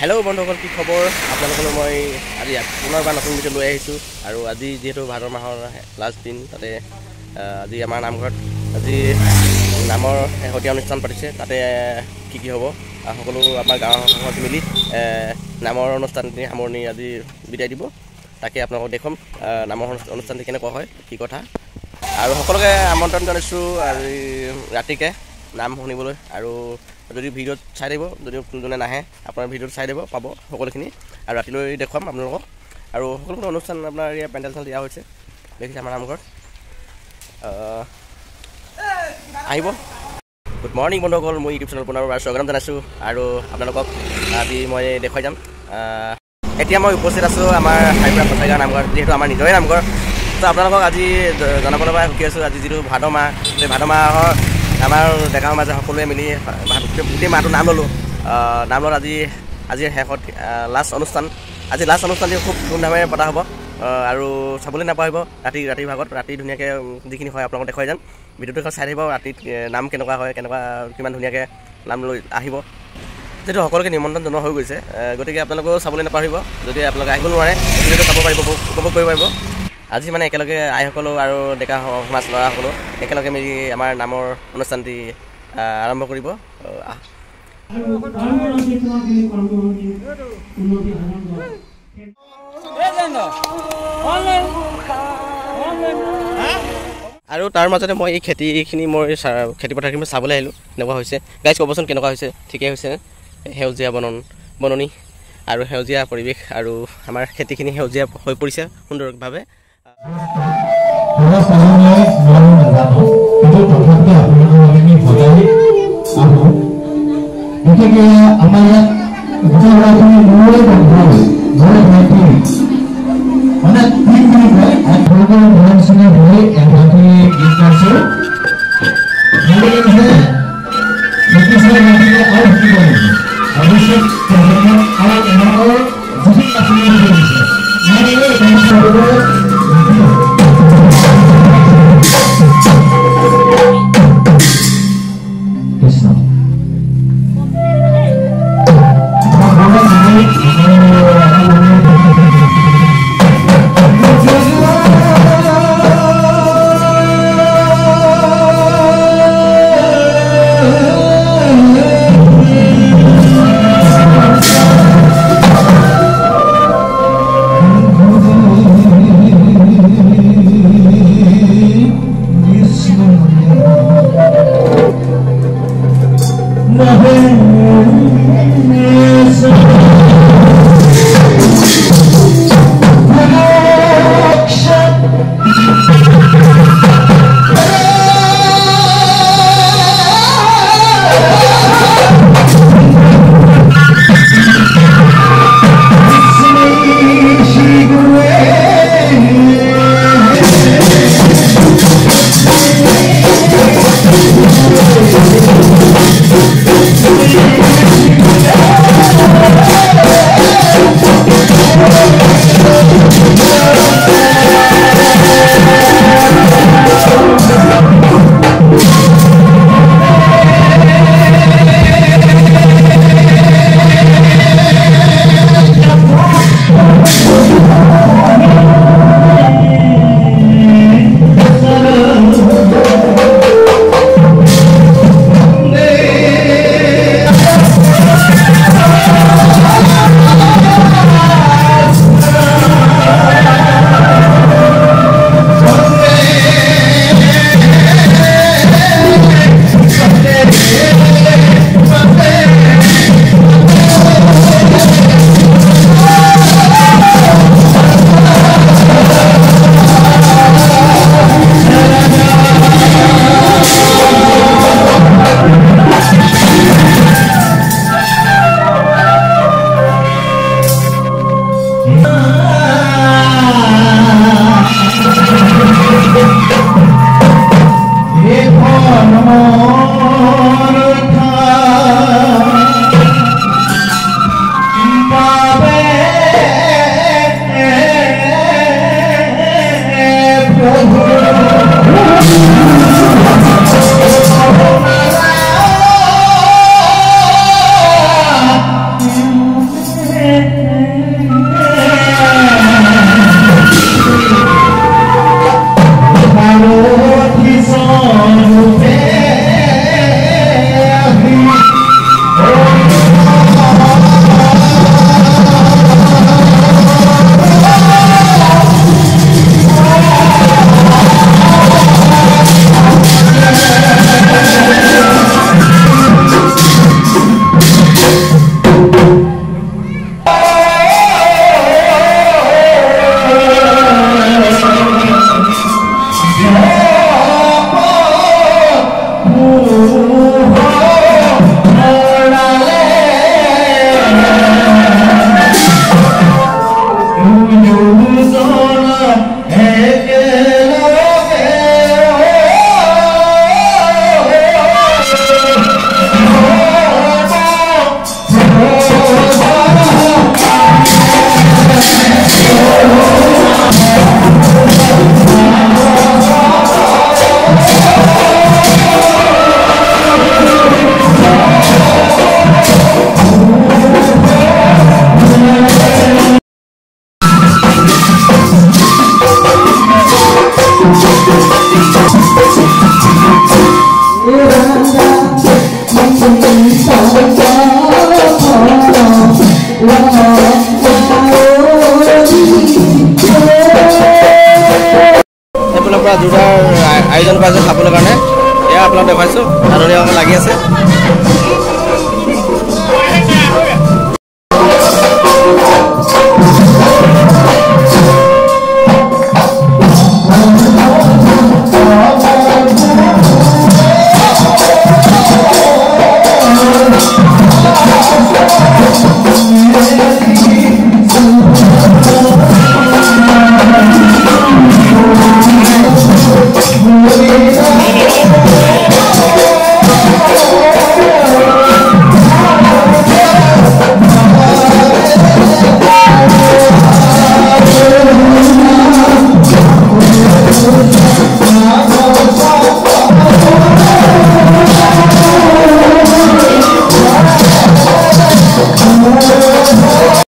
Hello' বন্ধুসকল, কি খবৰ? আপোনালোকলৈ মই আজি পুনৰবাৰ নতুন ভিডিঅ' লৈ আহিছোঁ। আৰু আজি যিহেতু ভাদ মাহৰ লাষ্ট দিন, তাতে আজি আমাৰ নামঘৰত আজি নামৰ শেহতীয়া অনুষ্ঠান পাতিছে। তাতে কি হ'ব সকলো আমাৰ গাঁৱৰ সভাপতি মিলি নামৰ অনুষ্ঠানটি সামৰণি আজি বিদায় দিব। তাকে আপোনালোকক দেখুৱাম নামৰ অনুষ্ঠানটি কেনেকুৱা হয়, কি কথা। আৰু সকলোকে আমন্ত্ৰণ জনাইছোঁ আজি ৰাতিকৈ নাম শুনিবলৈ। আৰু যদি ভিডিঅ'ত চাই দিব, যদি যোনে নাহে আপোনাৰ ভিডিঅ'ত চাই দিব, পাব সকলোখিনি। আৰু ৰাতিলৈ দেখুৱাম আপোনালোকক। আৰু সকলোখিনি অনুষ্ঠান আপোনাৰ ইয়াত পেণ্ডেল চেণ্ডেল দিয়া হৈছে, দেখিছে আমাৰ নামঘৰত। আহিব। গুড মৰ্ণিং বন্ধুসকল, মই ইউটিউব চেনেল পুনৰবাৰ স্বাগতম জনাইছোঁ। আৰু আপোনালোকক আজি মই দেখুৱাই যাম। এতিয়া মই উপস্থিত আছোঁ আমাৰ হাইপুৰা পচাইগাঁও নামঘৰত, যিহেতু আমাৰ নিজৰে নামঘৰ। তো আপোনালোকক আজি জনাবলৈ পাই সুখী আছোঁ। আজি যিটো ভাদ মাহ, সেই ভাদ মাহৰ আমাৰ ডেকা সমাজে সকলোৱে মিলি গোটেই মাহটো নাম ল'লোঁ। নাম লোৱাত আজিৰ শেষত লাষ্ট অনুষ্ঠান। আজি লাষ্ট অনুষ্ঠানটি খুব ধুমধামেৰে পতা হ'ব। আৰু চাবলৈ নাপাহৰিব ৰাতি ভাগত। ৰাতি ধুনীয়াকৈ যিখিনি হয় আপোনালোকক দেখুৱাই যাম। ভিডিঅ'টো চাই থাকিব। ৰাতিত নাম কেনেকুৱা হয়, কিমান ধুনীয়াকৈ নাম লৈ আহিব। যিহেতু সকলোকে নিমন্ত্ৰণ জনোৱা হৈ গৈছে, গতিকে আপোনালোকেও চাবলৈ নাপাহৰিব। যদি আপোনালোকে আহিব নোৱাৰে, ভিডিঅ'টো চাব পাৰিব, উপভোগ কৰিব পাৰিব। আজি মানে একেলগে আইসকলো আৰু ডেকা সমাজ ল'ৰাসকলো একেলগে মিলি আমাৰ নামৰ অনুষ্ঠানটি আৰম্ভ কৰিব। আৰু তাৰ মাজতে মই এই খেতিখিনি খেতি পথাৰখিনি চাবলৈ আহিলোঁ, কেনেকুৱা হৈছে। গাইজ ক'বচোন কেনেকুৱা হৈছে, ঠিকেই হৈছে? সেউজীয়া বননি আৰু সেউজীয়া পৰিৱেশ, আৰু আমাৰ খেতিখিনি সেউজীয়া হৈ পৰিছে সুন্দৰভাৱে। আয়োজন কৰা খাবলৈ কাৰণে এয়া আপোনাক দেখাইছোঁ আৰু লাগি আছে